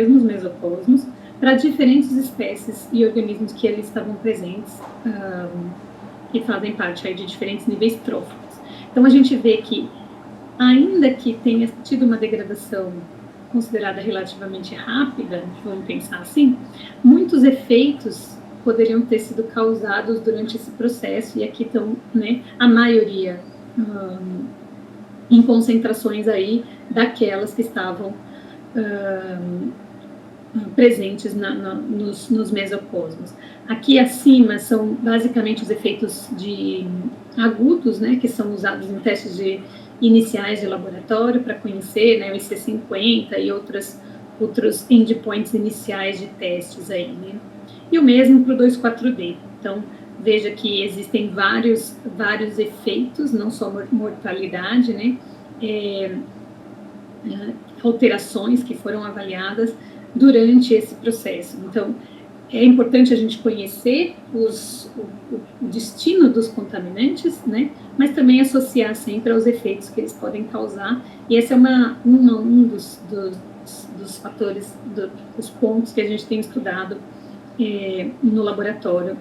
mesmos mesocosmos para diferentes espécies e organismos que ali estavam presentes, que fazem parte aí de diferentes níveis tróficos. Então, a gente vê que, ainda que tenha tido uma degradação considerada relativamente rápida, vamos pensar assim, muitos efeitos poderiam ter sido causados durante esse processo, e aqui estão, né, a maioria em concentrações aí daquelas que estavam presentes nos mesocosmos. Aqui acima são basicamente os efeitos agudos, né, que são usados em testes iniciais de laboratório para conhecer, né, o IC50 e outros endpoints iniciais de testes aí, né? E o mesmo para o 2,4-D. Então, veja que existem vários efeitos, não só mortalidade, né, alterações que foram avaliadas durante esse processo. Então, é importante a gente conhecer o destino dos contaminantes, né, mas também associar sempre aos efeitos que eles podem causar, e esse é um dos fatores, dos pontos que a gente tem estudado no laboratório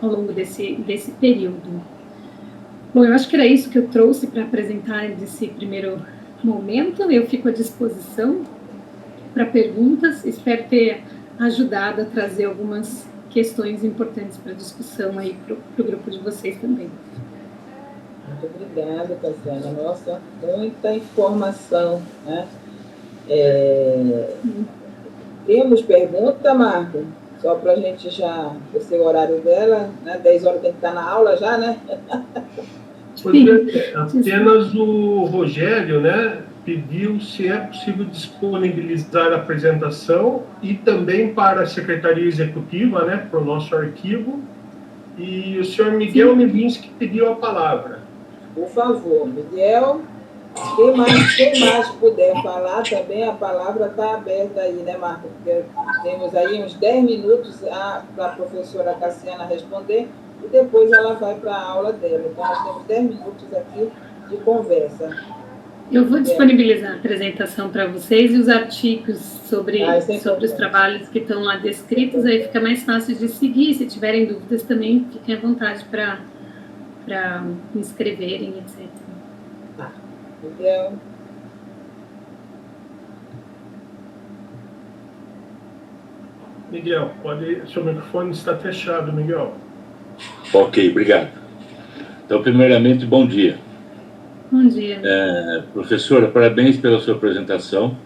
ao longo desse período. Bom, eu acho que era isso que eu trouxe para apresentar nesse primeiro momento. Eu fico à disposição para perguntas, espero ter ajudado a trazer algumas questões importantes para discussão aí para o grupo de vocês também. Muito obrigada, Cassiana. Nossa, muita informação, né? Temos pergunta, Marco? Só para a gente já, esse horário dela, né? 10 horas tem que estar na aula já, né? Apenas o Rogério, né, pediu se é possível disponibilizar a apresentação e também para a Secretaria Executiva, né, para o nosso arquivo. E o senhor Miguel Milinski pediu a palavra. Por favor, Miguel. Quem mais puder falar também, a palavra está aberta aí, né, Marco? Porque temos aí uns 10 minutos para a professora Cassiana responder e depois ela vai para a aula dela. Então, nós temos 10 minutos aqui de conversa. Eu vou disponibilizar a apresentação para vocês e os artigos sobre os trabalhos que estão lá descritos, aí fica mais fácil de seguir. Se tiverem dúvidas também, fiquem à vontade para me escreverem, etc. Tá. Miguel. Miguel, seu microfone está fechado, Miguel. Ok, obrigado. Então, primeiramente, bom dia. Bom dia. Professora, parabéns pela sua apresentação.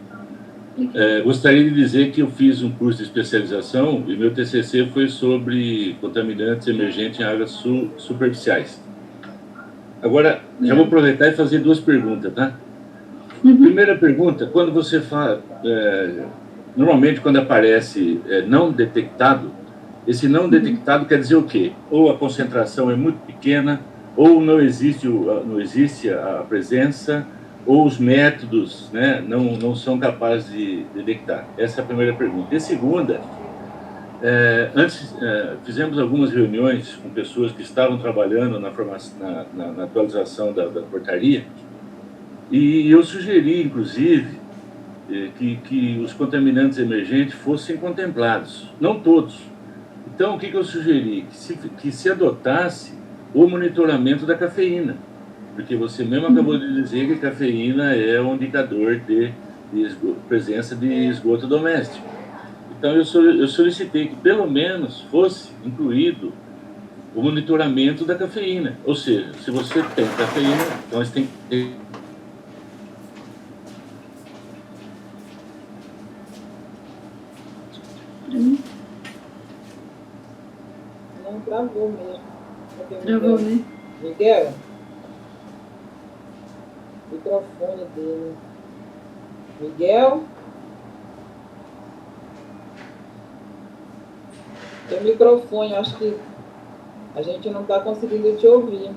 Gostaria de dizer que eu fiz um curso de especialização e meu TCC foi sobre contaminantes emergentes em águas superficiais. Agora, já vou aproveitar e fazer duas perguntas, tá? Primeira pergunta, quando você fala... normalmente, quando aparece não detectado, esse não detectado quer dizer o quê? Ou a concentração é muito pequena, ou não existe a presença, ou os métodos, né, não são capazes de detectar. Essa é a primeira pergunta. E a segunda, fizemos algumas reuniões com pessoas que estavam trabalhando na atualização da portaria, e eu sugeri, inclusive, que os contaminantes emergentes fossem contemplados, não todos. Então, o que eu sugeri? Que se adotasse o monitoramento da cafeína, porque você mesmo acabou de dizer que a cafeína é um indicador de presença de esgoto doméstico. Então, eu solicitei que, pelo menos, fosse incluído o monitoramento da cafeína. Ou seja, se você tem cafeína, então você tem que ter... Não, travou mesmo. Travou, né? Miguel? Microfone dele. Miguel? Teu microfone, acho que a gente não está conseguindo te ouvir.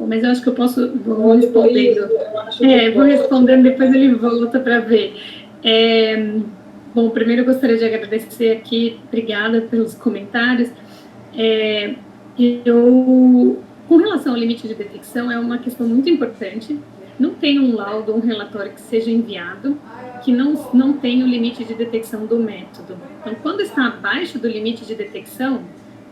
Mas eu acho que eu vou respondendo. Vou respondendo, depois ele volta para ver. Bom, primeiro eu gostaria de agradecer aqui, obrigada pelos comentários. Com relação ao limite de detecção, é uma questão muito importante. Não tem um laudo ou um relatório que seja enviado que não tenha o limite de detecção do método. Então, quando está abaixo do limite de detecção,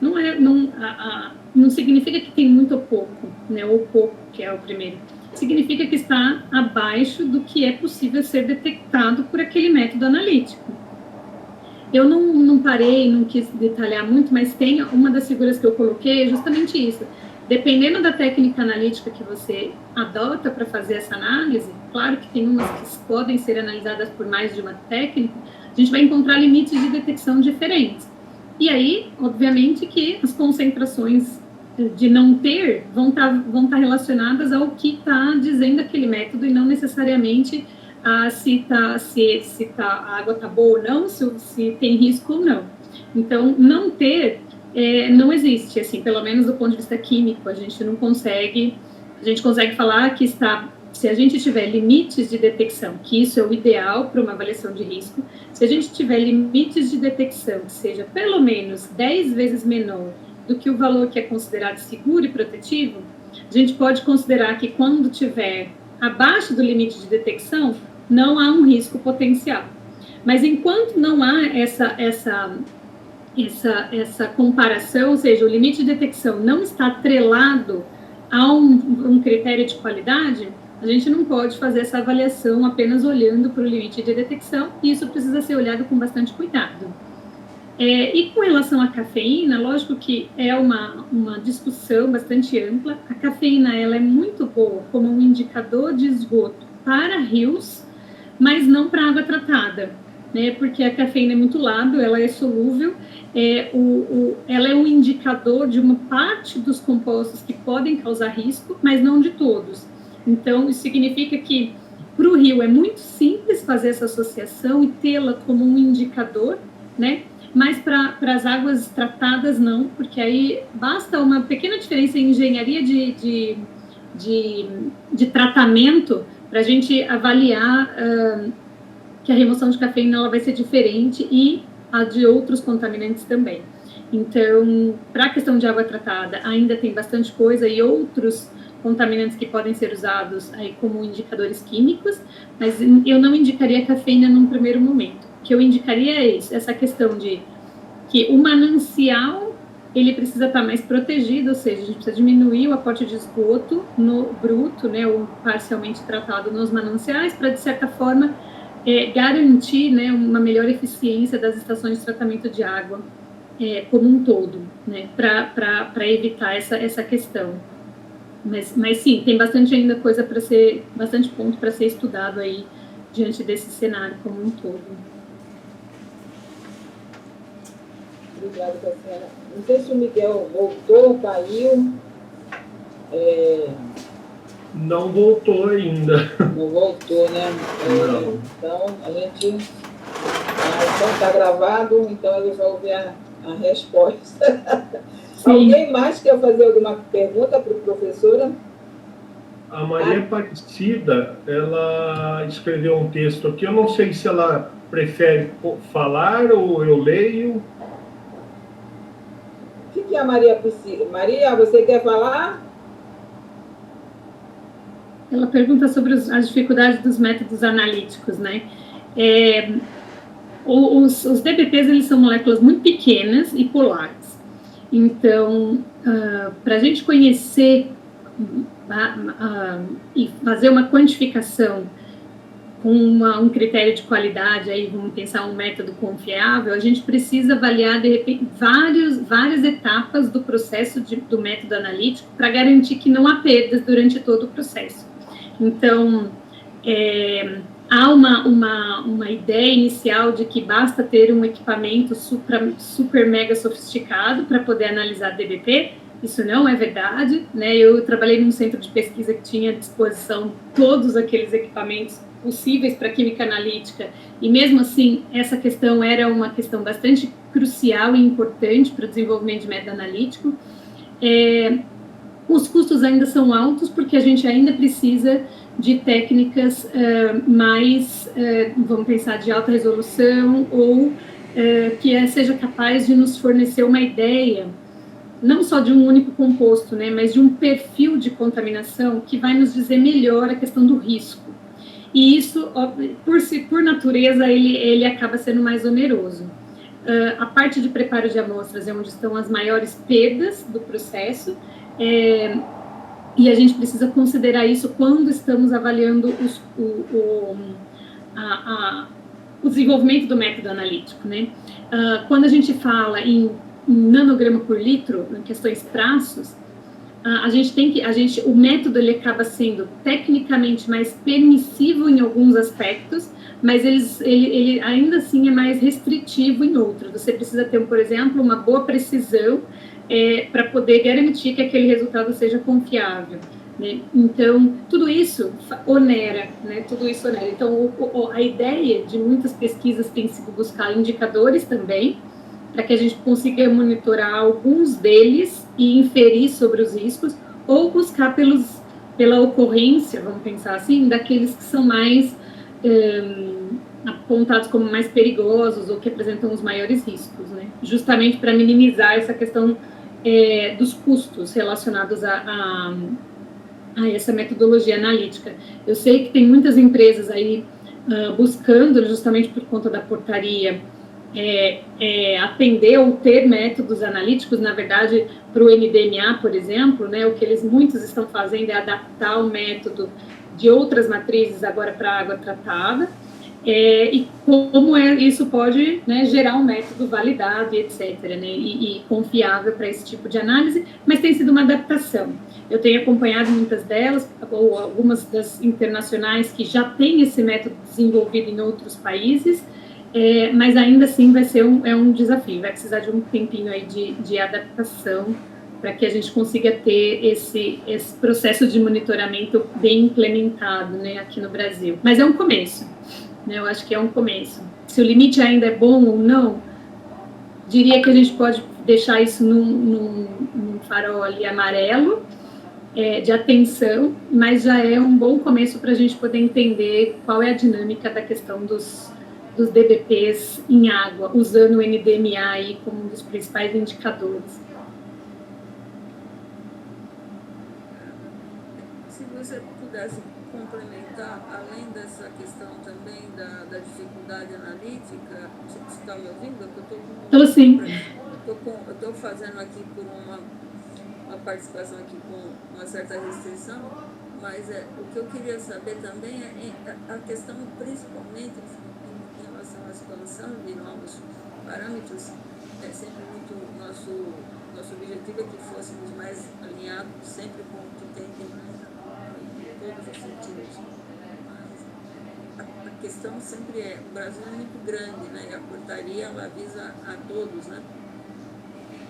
não significa que tem muito ou pouco, né, ou pouco, que é o primeiro. Significa que está abaixo do que é possível ser detectado por aquele método analítico. Eu não parei, não quis detalhar muito, mas tem uma das figuras que eu coloquei é justamente isso. Dependendo da técnica analítica que você adota para fazer essa análise, claro que tem umas que podem ser analisadas por mais de uma técnica, a gente vai encontrar limites de detecção diferentes. E aí, obviamente, que as concentrações de não ter vão estar relacionadas ao que está dizendo aquele método e não necessariamente se a água está boa ou não, se tem risco ou não. Então, não ter não existe, assim, pelo menos do ponto de vista químico, a gente consegue falar que se a gente tiver limites de detecção, que isso é o ideal para uma avaliação de risco, se a gente tiver limites de detecção que seja pelo menos 10 vezes menor do que o valor que é considerado seguro e protetivo, a gente pode considerar que quando tiver abaixo do limite de detecção, não há um risco potencial. Mas enquanto não há essa comparação, ou seja, o limite de detecção não está atrelado a um critério de qualidade, a gente não pode fazer essa avaliação apenas olhando para o limite de detecção, e isso precisa ser olhado com bastante cuidado. E com relação à cafeína, lógico que é uma discussão bastante ampla. A cafeína ela é muito boa como um indicador de esgoto para rios, mas não para água tratada, né? Porque a cafeína é muito lábil, ela é solúvel, ela é um indicador de uma parte dos compostos que podem causar risco, mas não de todos. Então, isso significa que para o rio é muito simples fazer essa associação e tê-la como um indicador, né? Mas para as águas tratadas não, porque aí basta uma pequena diferença em engenharia de tratamento para a gente avaliar que a remoção de cafeína ela vai ser diferente e a de outros contaminantes também. Então, para a questão de água tratada, ainda tem bastante coisa e outros contaminantes que podem ser usados aí como indicadores químicos, mas eu não indicaria cafeína num primeiro momento. O que eu indicaria é isso, essa questão de que o manancial ele precisa estar mais protegido, ou seja, a gente precisa diminuir o aporte de esgoto no bruto, né, ou parcialmente tratado nos mananciais, para, de certa forma, garantir, né, uma melhor eficiência das estações de tratamento de água como um todo, né, para evitar essa questão. Mas sim, tem bastante ainda coisa para ser, bastante ponto para ser estudado aí diante desse cenário como um todo. Obrigada, Cassiana. Não sei se o Miguel voltou, caiu. Não voltou ainda. Não voltou, né? Não. Então, a gente... Então, está gravado, então ele vai ouvir a resposta. Sim. Alguém mais quer fazer alguma pergunta para a professora? A Maria Aparecida, ela escreveu um texto aqui, eu não sei se ela prefere falar ou eu leio. O que é a Maria Aparecida? Maria, você quer falar? Ela pergunta sobre as dificuldades dos métodos analíticos, né? Os DBPs, eles são moléculas muito pequenas e polares. Então, para a gente conhecer e fazer uma quantificação com um critério de qualidade, aí vamos pensar um método confiável, a gente precisa avaliar, de repente, várias etapas do processo do método analítico para garantir que não há perdas durante todo o processo. Então, há uma ideia inicial de que basta ter um equipamento super mega sofisticado para poder analisar DBP. Isso não é verdade, né? Eu trabalhei num centro de pesquisa que tinha à disposição todos aqueles equipamentos possíveis para química analítica, e mesmo assim, essa questão era uma questão bastante crucial e importante para o desenvolvimento de método analítico. Os custos ainda são altos, porque a gente ainda precisa de técnicas mais, vamos pensar, de alta resolução, ou que seja capaz de nos fornecer uma ideia, não só de um único composto, né, mas de um perfil de contaminação que vai nos dizer melhor a questão do risco. E isso, por natureza, ele acaba sendo mais oneroso. A parte de preparo de amostras é onde estão as maiores perdas do processo, e a gente precisa considerar isso quando estamos avaliando o desenvolvimento do método analítico, né? Quando a gente fala em nanograma por litro, em questões traços, o método ele acaba sendo tecnicamente mais permissivo em alguns aspectos, mas ele ainda assim é mais restritivo em outros. Você precisa ter, por exemplo, uma boa precisão para poder garantir que aquele resultado seja confiável, né? Então, tudo isso onera, né? Tudo isso onera. Então, a ideia de muitas pesquisas tem sido buscar indicadores também, para que a gente consiga monitorar alguns deles e inferir sobre os riscos, ou buscar pela ocorrência, vamos pensar assim, daqueles que são mais apontados como mais perigosos ou que apresentam os maiores riscos, né? Justamente para minimizar essa questão dos custos relacionados a essa metodologia analítica. Eu sei que tem muitas empresas aí buscando, justamente por conta da portaria, atender ou ter métodos analíticos. Na verdade, para o NDMA, por exemplo, né, o que muitos estão fazendo é adaptar o método de outras matrizes agora para água tratada, e como isso pode, né, gerar um método validado, etc., né, e confiável para esse tipo de análise, mas tem sido uma adaptação. Eu tenho acompanhado muitas delas, ou algumas das internacionais que já têm esse método desenvolvido em outros países, mas ainda assim vai ser um desafio, vai precisar de um tempinho aí de adaptação para que a gente consiga ter esse processo de monitoramento bem implementado, né, aqui no Brasil. Mas é um começo, né, eu acho que é um começo. Se o limite ainda é bom ou não, diria que a gente pode deixar isso num farol ali amarelo, de atenção, mas já é um bom começo para a gente poder entender qual é a dinâmica da questão dos DBPs em água, usando o NDMA aí como um dos principais indicadores. Se você pudesse complementar, além dessa questão também da dificuldade analítica, você está me ouvindo? Estou sim. Estou fazendo aqui por uma participação aqui com uma certa restrição, mas o que eu queria saber também é a questão, principalmente em relação à expansão de novos parâmetros. É sempre muito nosso objetivo é que fôssemos mais alinhados sempre com o que tem em todos os sentidos. Mas a questão sempre o Brasil é muito grande, né? E a portaria ela visa a todos, né?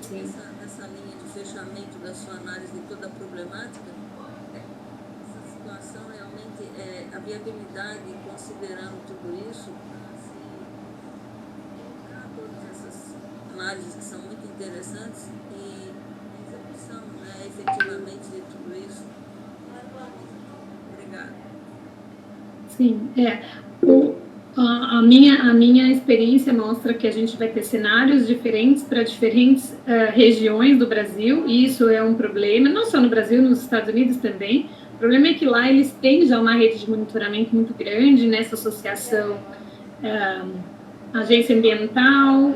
Essa linha de fechamento da sua análise de toda a problemática, essa situação realmente, a viabilidade, considerando tudo isso, todas essas análises que são muito interessantes e a execução, né, efetivamente de tudo isso. Obrigada. Sim, a minha experiência mostra que a gente vai ter cenários diferentes para diferentes regiões do Brasil, e isso é um problema, não só no Brasil, nos Estados Unidos também. O problema é que lá eles têm já uma rede de monitoramento muito grande, nessa associação agência ambiental,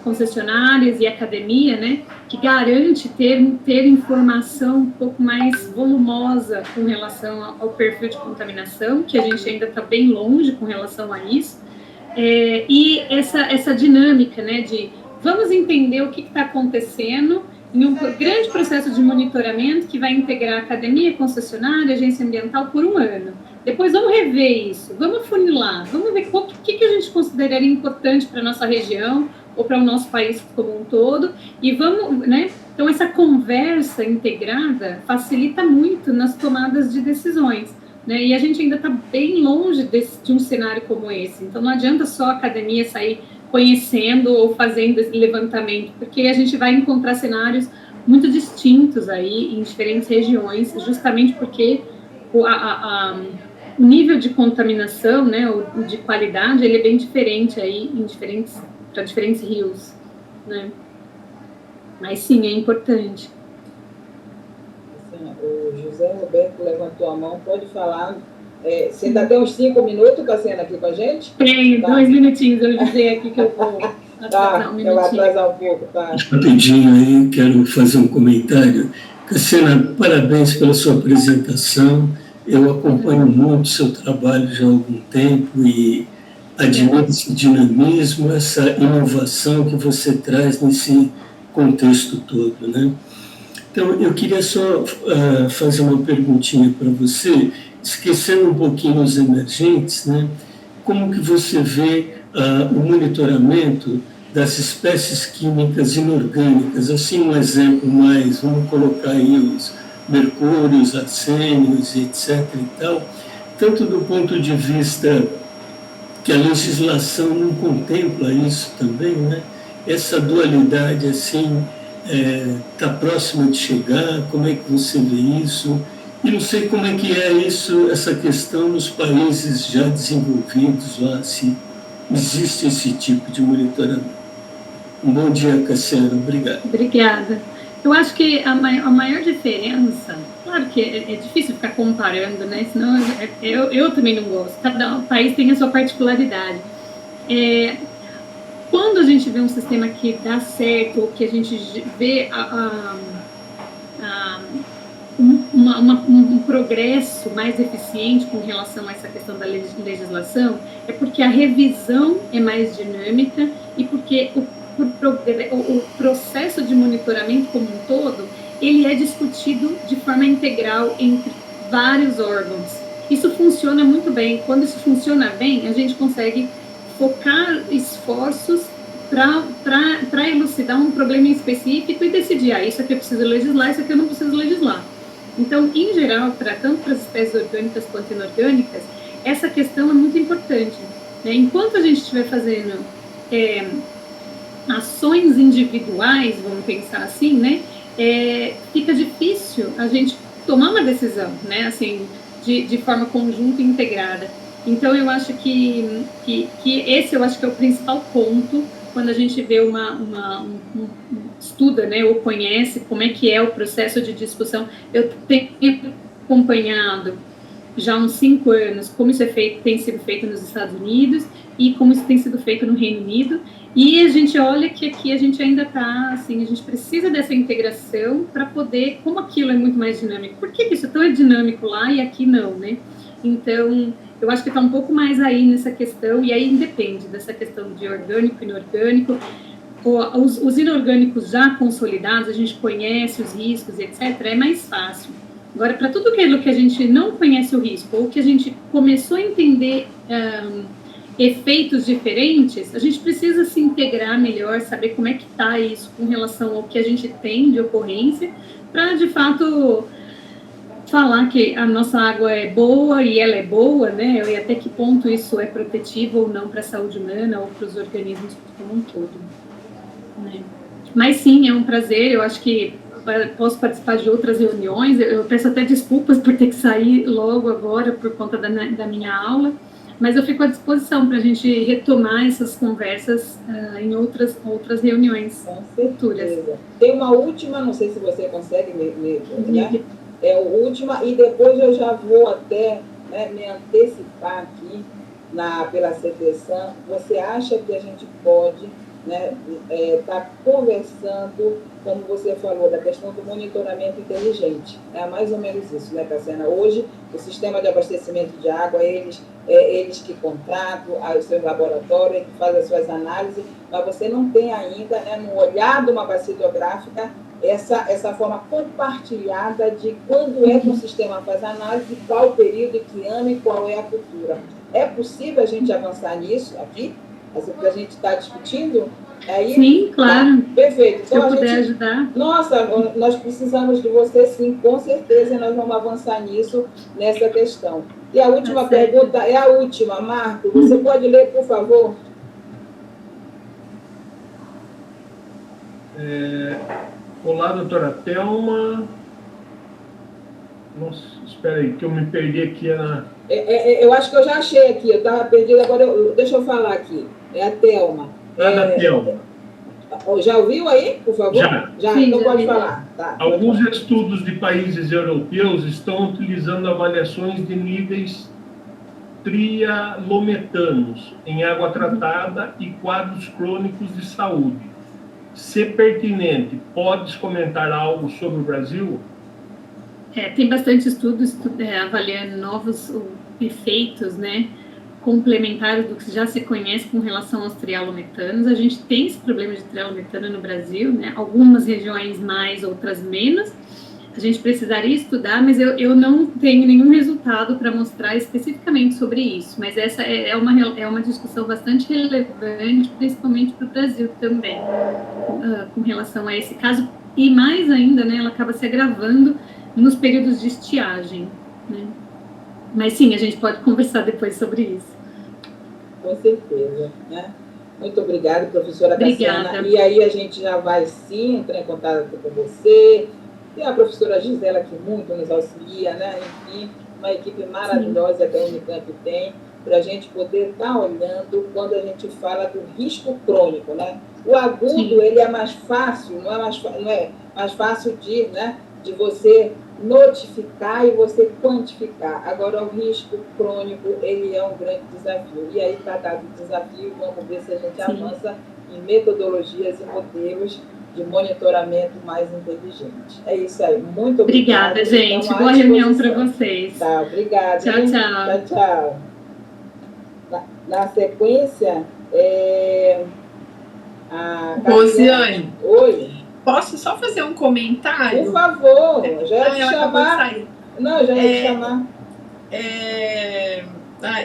concessionárias e academia, né, que garante ter informação um pouco mais volumosa com relação ao perfil de contaminação, que a gente ainda está bem longe com relação a isso, e essa dinâmica, né, de vamos entender o que está acontecendo em um grande processo de monitoramento que vai integrar academia, concessionária, agência ambiental por um ano. Depois vamos rever isso, vamos funilar, vamos ver o que a gente consideraria importante para a nossa região ou para o nosso país como um todo, e vamos, né? Então, essa conversa integrada facilita muito nas tomadas de decisões, né? E a gente ainda está bem longe de um cenário como esse. Então, não adianta só a academia sair conhecendo ou fazendo esse levantamento, porque a gente vai encontrar cenários muito distintos aí em diferentes regiões, justamente porque o nível de contaminação, né, o de qualidade, ele é bem diferente aí para diferentes rios, né? Mas sim, é importante. Assim, o José Roberto levantou a mão, pode falar. Você ainda tem uns 5 minutos, Cassiana, aqui com a gente? Tem, tá. 2 minutinhos, eu dizer aqui que eu vou atrasar um minutinho. Eu vou atrasar um pouco, tá? Rapidinho aí, quero fazer um comentário. Cassiana, parabéns pela sua apresentação. Eu acompanho muito o seu trabalho já há algum tempo e admiro esse dinamismo, essa inovação que você traz nesse contexto todo, né? Então, eu queria só fazer uma perguntinha para você, esquecendo um pouquinho os emergentes, né? Como que você vê o monitoramento das espécies químicas inorgânicas? Assim, um exemplo mais, vamos colocar aí os mercúrios, arsênios, etc. e tal, tanto do ponto de vista que a legislação não contempla isso também, né? Essa dualidade, assim, está próxima de chegar? Como é que você vê isso? E não sei como é que é isso, essa questão nos países já desenvolvidos lá, se existe esse tipo de monitoramento. Um bom dia, Cassiana. Obrigado. Obrigada. Eu acho que a maior diferença, claro que é difícil ficar comparando, né? Senão eu também não gosto. Cada país tem a sua particularidade. Quando a gente vê um sistema que dá certo, ou que a gente vê um progresso mais eficiente com relação a essa questão da legislação, é porque a revisão é mais dinâmica e porque o processo de monitoramento como um todo, ele é discutido de forma integral entre vários órgãos. Isso funciona muito bem. Quando isso funciona bem, a gente consegue focar esforços para elucidar um problema específico e decidir, isso aqui eu preciso legislar, isso aqui eu não preciso legislar. Então, em geral, tanto para as espécies orgânicas quanto inorgânicas, essa questão é muito importante, né? Enquanto a gente estiver fazendo ações individuais, vamos pensar assim, né? Fica difícil a gente tomar uma decisão, né? Assim, de forma conjunta e integrada. Então, eu acho que esse eu acho que é o principal ponto quando a gente vê estuda, né, ou conhece como é que é o processo de discussão. Eu tenho acompanhado já há uns 5 anos como isso tem sido feito nos Estados Unidos e como isso tem sido feito no Reino Unido, e a gente olha que aqui a gente ainda está, assim, a gente precisa dessa integração para poder, como aquilo é muito mais dinâmico, por que isso tão é dinâmico lá e aqui não, né? Então, eu acho que está um pouco mais aí nessa questão, e aí independe dessa questão de orgânico e inorgânico. Os inorgânicos já consolidados, a gente conhece os riscos, etc., é mais fácil. Agora, para tudo aquilo que a gente não conhece o risco, ou que a gente começou a entender efeitos diferentes, a gente precisa se integrar melhor, saber como é que está isso com relação ao que a gente tem de ocorrência, para, de fato, falar que a nossa água é boa e ela é boa, né? E até que ponto isso é protetivo ou não para a saúde humana ou para os organismos como um todo, né? Mas sim, é um prazer. Eu acho que posso participar de outras reuniões. Eu peço até desculpas por ter que sair logo agora por conta da minha aula, mas eu fico à disposição para a gente retomar essas conversas em outras reuniões futuras. Tem uma última, não sei se você consegue né? É a última, e depois eu já vou até, né, me antecipar aqui pela CTSAM. Você acha que a gente pode, né, tá conversando, como você falou, da questão do monitoramento inteligente? É mais ou menos isso, né, Cassiana? Hoje, o sistema de abastecimento de água, eles que contratam os seus laboratórios, que fazem as suas análises, mas você não tem ainda, né, no olhar de uma bacia hidrográfica, essa forma compartilhada de quando é que o sistema faz análise, qual o período, que ano e qual é a cultura. É possível a gente avançar nisso aqui? Assim, que a gente está discutindo? Sim, claro. Tá, perfeito. Então, se eu puder ajudar. Nossa, nós precisamos de você, sim, com certeza, e nós vamos avançar nisso, nessa questão. E a última pergunta é a última, Marco. Você pode ler, por favor? Olá, doutora Thelma. Nossa, espera aí, que eu me perdi aqui na... Eu acho que eu já achei aqui, eu estava perdida, agora deixa eu falar aqui. É a Thelma. Da Thelma. Já ouviu aí, por favor? Já. Sim, então já pode vi. falar. Tá, Alguns estudos de países europeus estão utilizando avaliações de níveis trialometanos em água tratada e quadros crônicos de saúde. Se pertinente, podes comentar algo sobre o Brasil? Tem bastante estudos avaliando novos efeitos, né, complementares do que já se conhece com relação aos trialometanos. A gente tem esse problema de trialometano no Brasil, né, algumas regiões mais, outras menos. A gente precisaria estudar, mas eu não tenho nenhum resultado para mostrar especificamente sobre isso. Mas essa é uma discussão bastante relevante, principalmente para o Brasil também, com relação a esse caso. E mais ainda, né, ela acaba se agravando nos períodos de estiagem, né? Mas sim, a gente pode conversar depois sobre isso. Com certeza, né? Muito obrigada, professora Obrigada. Cassiana. E aí a gente já vai, sim, entrar em contato com você. Tem a professora Gisela, que muito nos auxilia, né? Enfim, uma equipe maravilhosa que a Unicamp tem, para a gente poder estar olhando quando a gente fala do risco crônico, né? O agudo, sim, ele é mais fácil, não é mais fácil de, né, de você notificar e você quantificar. Agora, o risco crônico, ele é um grande desafio. E aí, para cada desafio, vamos ver se a gente, sim, avança em metodologias e modelos de monitoramento mais inteligente. É isso aí. Muito obrigada. Obrigada, gente. Boa reunião para vocês. Tá, obrigada. Tchau, tchau. Tchau, tchau. Na sequência, a Rosiane. Oi. Posso só fazer um comentário? Por favor, já ia te chamar. Não, já ia te chamar.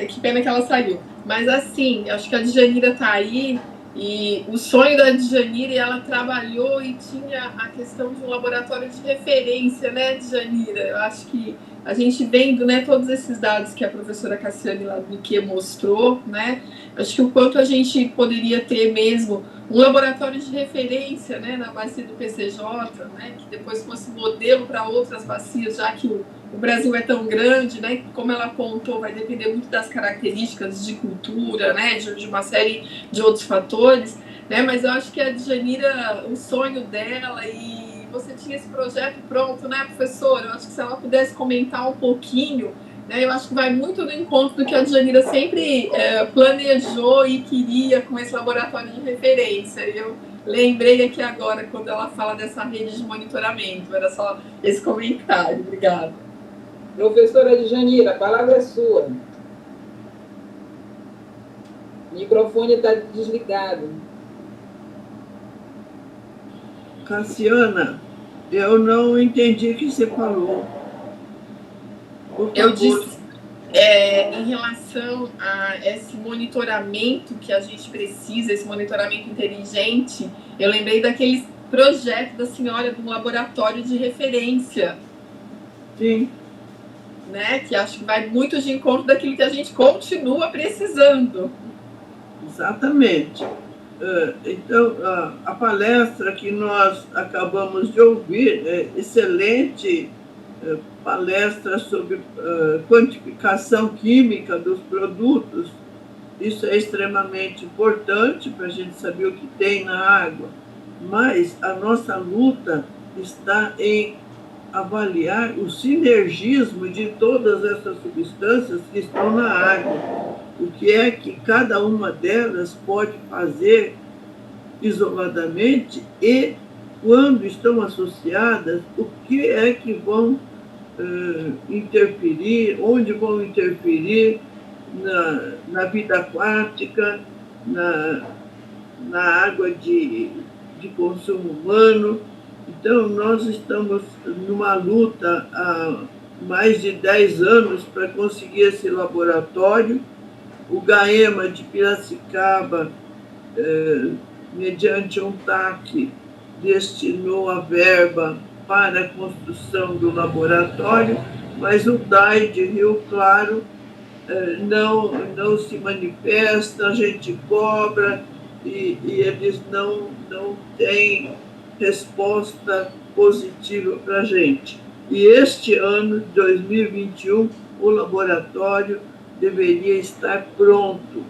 Que pena que ela saiu. Mas assim, acho que a Djanira está aí, e o sonho da Djanira, ela trabalhou e tinha a questão de um laboratório de referência, né, Djanira? Eu acho que a gente vendo, né, todos esses dados que a professora Cassiane lá do IQ mostrou, né, acho que o quanto a gente poderia ter mesmo um laboratório de referência, né, na bacia do PCJ, né, que depois fosse modelo para outras bacias, já que o Brasil é tão grande, né, como ela apontou, vai depender muito das características de cultura, né, de uma série de outros fatores, né, mas eu acho que a Djanira, o sonho dela, e você tinha esse projeto pronto, né, professora? Eu acho que se ela pudesse comentar um pouquinho, né, eu acho que vai muito no encontro do que a Djanira sempre planejou e queria com esse laboratório de referência. Eu lembrei aqui agora, quando ela fala dessa rede de monitoramento, era só esse comentário. Obrigada. Professora Djanira, a palavra é sua. O microfone está desligado. Cassiana, eu não entendi o que você falou. Eu disse, em relação a esse monitoramento que a gente precisa, esse monitoramento inteligente, eu lembrei daquele projeto da senhora do laboratório de referência. Sim. Né? Que acho que vai muito de encontro daquilo que a gente continua precisando. Exatamente. Então, a palestra que nós acabamos de ouvir, excelente palestra sobre quantificação química dos produtos. Isso é extremamente importante para a gente saber o que tem na água, mas a nossa luta está em avaliar o sinergismo de todas essas substâncias que estão na água, o que é que cada uma delas pode fazer isoladamente e, quando estão associadas, o que é que vão interferir, onde vão interferir na vida aquática, na água de consumo humano. Então, nós estamos numa luta há mais de 10 anos para conseguir esse laboratório. O GAEMA de Piracicaba, mediante um TAC, destinou a verba para a construção do laboratório, mas o DAI de Rio Claro não se manifesta, a gente cobra e eles não têm resposta positiva para a gente. e este ano, 2021, o laboratório deveria estar pronto.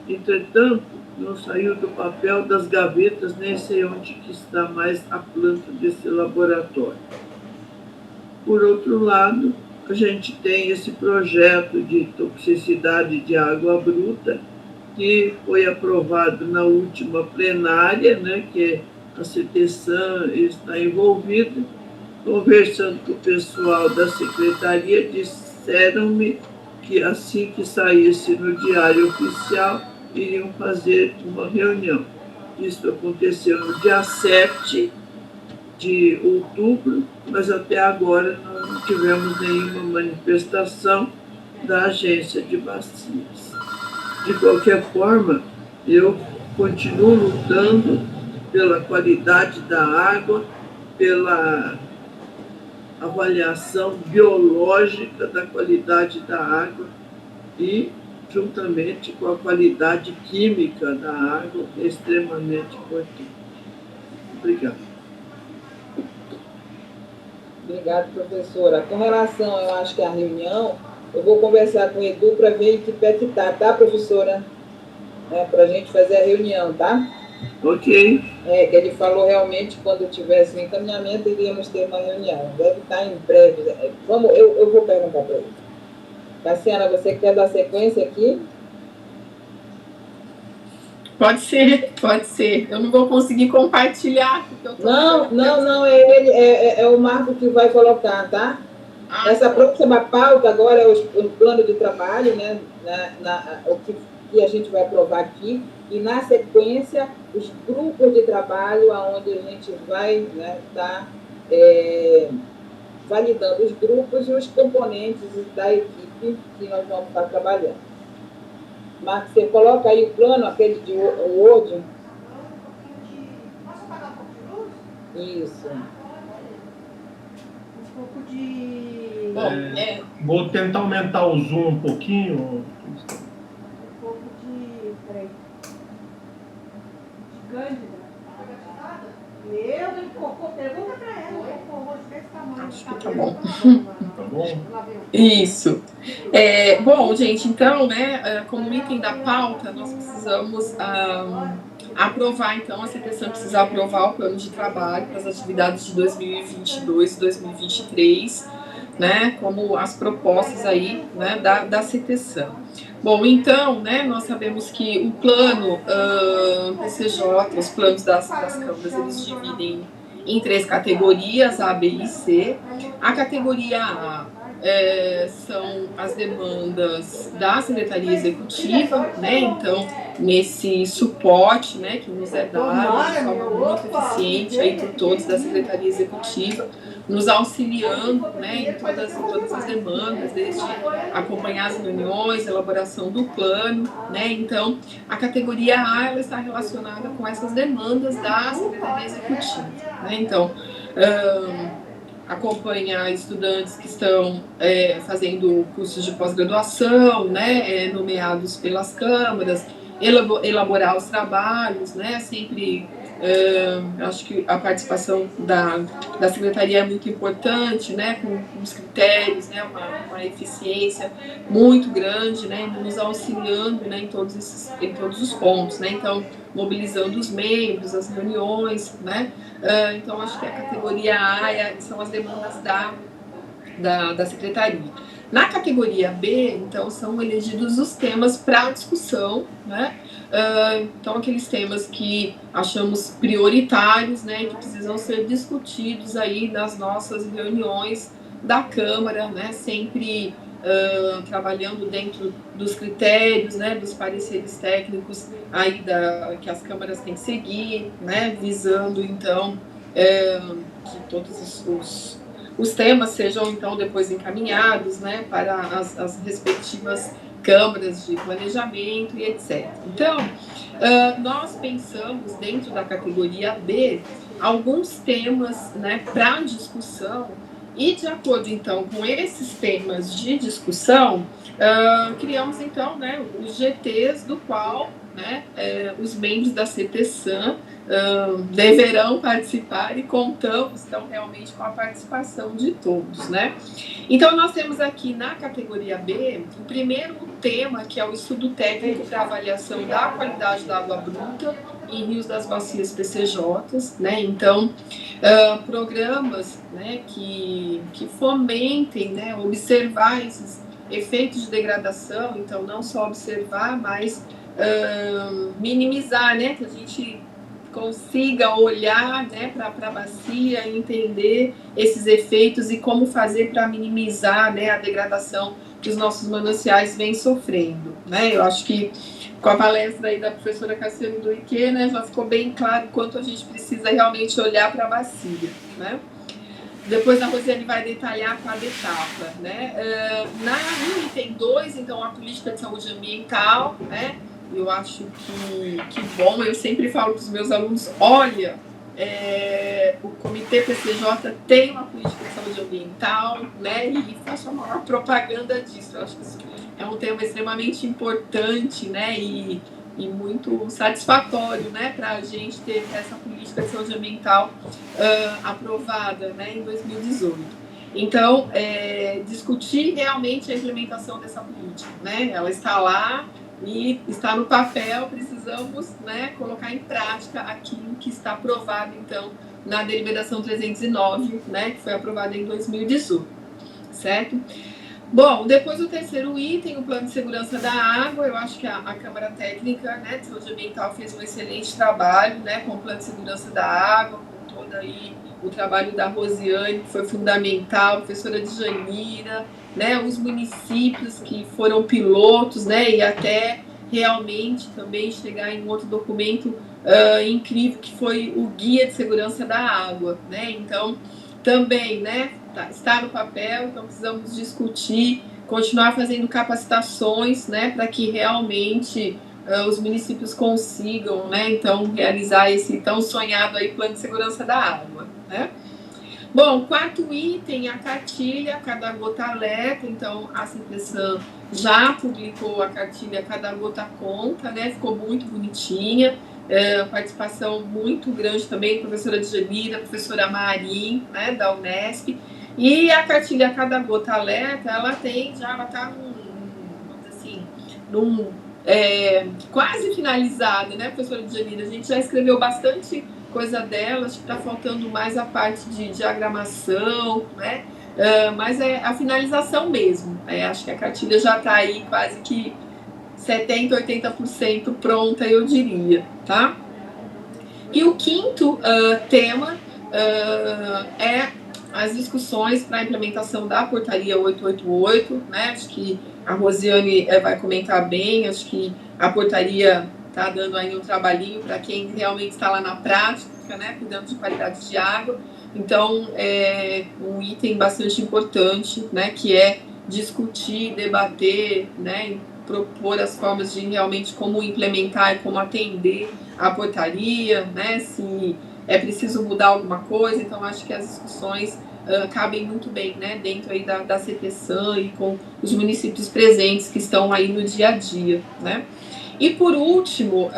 Entretanto, não saiu do papel das gavetas, nem sei onde que está mais a planta desse laboratório. Por outro lado, a gente tem esse projeto de toxicidade de água bruta, que foi aprovado na última plenária, né, que a CETESAN está envolvida. Conversando com o pessoal da secretaria, disseram-me que assim que saísse no Diário Oficial, iriam fazer uma reunião. Isso aconteceu no dia 7 de outubro, mas até agora nós não tivemos nenhuma manifestação da agência de bacias. De qualquer forma, eu continuo lutando pela qualidade da água, pela avaliação biológica da qualidade da água e juntamente com a qualidade química da água, que é extremamente importante. Obrigada. Obrigada, professora. Com relação, eu acho que a reunião, eu vou conversar com o Edu para ver em que pé que tá, professora? Para a gente fazer a reunião, tá? Ok. Que ele falou realmente que quando tivesse o encaminhamento, iríamos ter uma reunião. Deve estar em breve. Eu vou perguntar para ele. Cassiana, você quer dar sequência aqui? Pode ser. Eu não vou conseguir compartilhar. Porque eu tô não, é o Marco que vai colocar, tá? Essa próxima pauta agora é o plano de trabalho, né? O que a gente vai aprovar aqui, e na sequência, os grupos de trabalho, onde a gente vai estar validando os grupos e os componentes da equipe que nós vamos estar trabalhando. Marcos, você coloca aí o plano, aquele de Word. Posso apagar um pouco de luz? Isso. Um pouco de... Vou tentar aumentar o zoom um pouquinho. Um pouco de... Peraí. De Cândida. Pergunta para ela. Acho que tá bom. Tá bom? Isso. Bom, gente, então, como item da pauta, nós precisamos aprovar, então, a CETESAN precisa aprovar o plano de trabalho para as atividades de 2022 e 2023, como as propostas aí, da CETESAN. Bom, então, nós sabemos que o plano PCJ, os planos das câmaras, eles dividem em 3 categorias, A, B e C. A categoria A são as demandas da Secretaria Executiva, então, nesse suporte, que nos é dado de forma muito eficiente aí por todos da Secretaria Executiva, nos auxiliando em todas as demandas, desde acompanhar as reuniões, elaboração do plano, Então, a categoria A ela está relacionada com essas demandas da Secretaria Executiva, Então, acompanhar estudantes que estão fazendo cursos de pós-graduação, nomeados pelas câmaras, elaborar os trabalhos, sempre... acho que a participação da Secretaria é muito importante, com os critérios, uma eficiência muito grande, nos auxiliando em todos os pontos, Então, mobilizando os membros, as reuniões, Então, acho que a categoria A são as demandas da Secretaria. Na categoria B, então, são elegidos os temas para discussão, Então, aqueles temas que achamos prioritários, que precisam ser discutidos aí nas nossas reuniões da Câmara, sempre trabalhando dentro dos critérios, dos pareceres técnicos aí que as câmaras têm que seguir, visando, então, que todos os temas sejam, então, depois encaminhados, para as respectivas câmaras de planejamento e etc. Então, nós pensamos, dentro da categoria B, alguns temas para discussão, e de acordo, então, com esses temas de discussão, criamos, então, os GTs, do qual né, os membros da CPSAM deverão participar e contamos, então, realmente com a participação de todos, né? Então, nós temos aqui na categoria B o primeiro tema, que é o estudo técnico para avaliação da qualidade da água bruta em rios das bacias PCJs, né? Então, programas, né, que fomentem, né, observar esses efeitos de degradação, então não só observar, mas minimizar, né, que a gente consiga olhar, né, para a bacia e entender esses efeitos e como fazer para minimizar, né, a degradação que os nossos mananciais vêm sofrendo, né? Eu acho que com a palestra aí da professora Cassiane do IQ, né, já ficou bem claro quanto a gente precisa realmente olhar para a bacia, né? Depois a Rosiane vai detalhar cada etapa, né? No item 2, então, a política de saúde ambiental, né? Eu acho que bom, eu sempre falo para os meus alunos, olha, o Comitê PCJ tem uma política de saúde ambiental, né? E faço a maior propaganda disso. Eu acho que isso é um tema extremamente importante, né? E muito satisfatório, né, para a gente ter essa política de saúde ambiental aprovada, né, em 2018. Então, discutir realmente a implementação dessa política, né? Ela está lá e está no papel, precisamos, né, colocar em prática aquilo que está aprovado, então, na deliberação 309, né, que foi aprovada em 2018, certo? Bom, depois o terceiro item, o plano de segurança da água, eu acho que a Câmara Técnica, né, de Saúde Ambiental fez um excelente trabalho, né, com o plano de segurança da água, com todo aí o trabalho da Rosiane, que foi fundamental, a professora Djanira, né, os municípios que foram pilotos, né, e até realmente também chegar em outro documento incrível, que foi o Guia de Segurança da Água, né, então também, né, está no papel, então precisamos discutir, continuar fazendo capacitações, né, para que realmente os municípios consigam, né, então, realizar esse tão sonhado aí plano de segurança da água, né. Bom, quarto item, a cartilha Cada Gota Alerta, então a CPSAM já publicou a cartilha Cada Gota Conta, né, ficou muito bonitinha, participação muito grande também, professora Djanira, professora Marim, né, da Unesp. E a cartilha Cada Gota Alerta, ela está quase finalizada, né, professora Djanira? A gente já escreveu bastante coisa dela, acho que está faltando mais a parte de diagramação, né? Mas é a finalização mesmo. Acho que a cartilha já está aí quase que 70%, 80% pronta, eu diria, tá? E o quinto tema é as discussões para a implementação da portaria 888, né? Acho que a Rosiane vai comentar bem, acho que a portaria está dando aí um trabalhinho para quem realmente está lá na prática, né? Cuidando de qualidade de água. Então, é um item bastante importante, né? Que é discutir, debater, né? Propor as formas de realmente como implementar e como atender a portaria, né? Se é preciso mudar alguma coisa, então acho que as discussões cabem muito bem, né, dentro aí da CPSAM e com os municípios presentes que estão aí no dia a dia, né. E por último,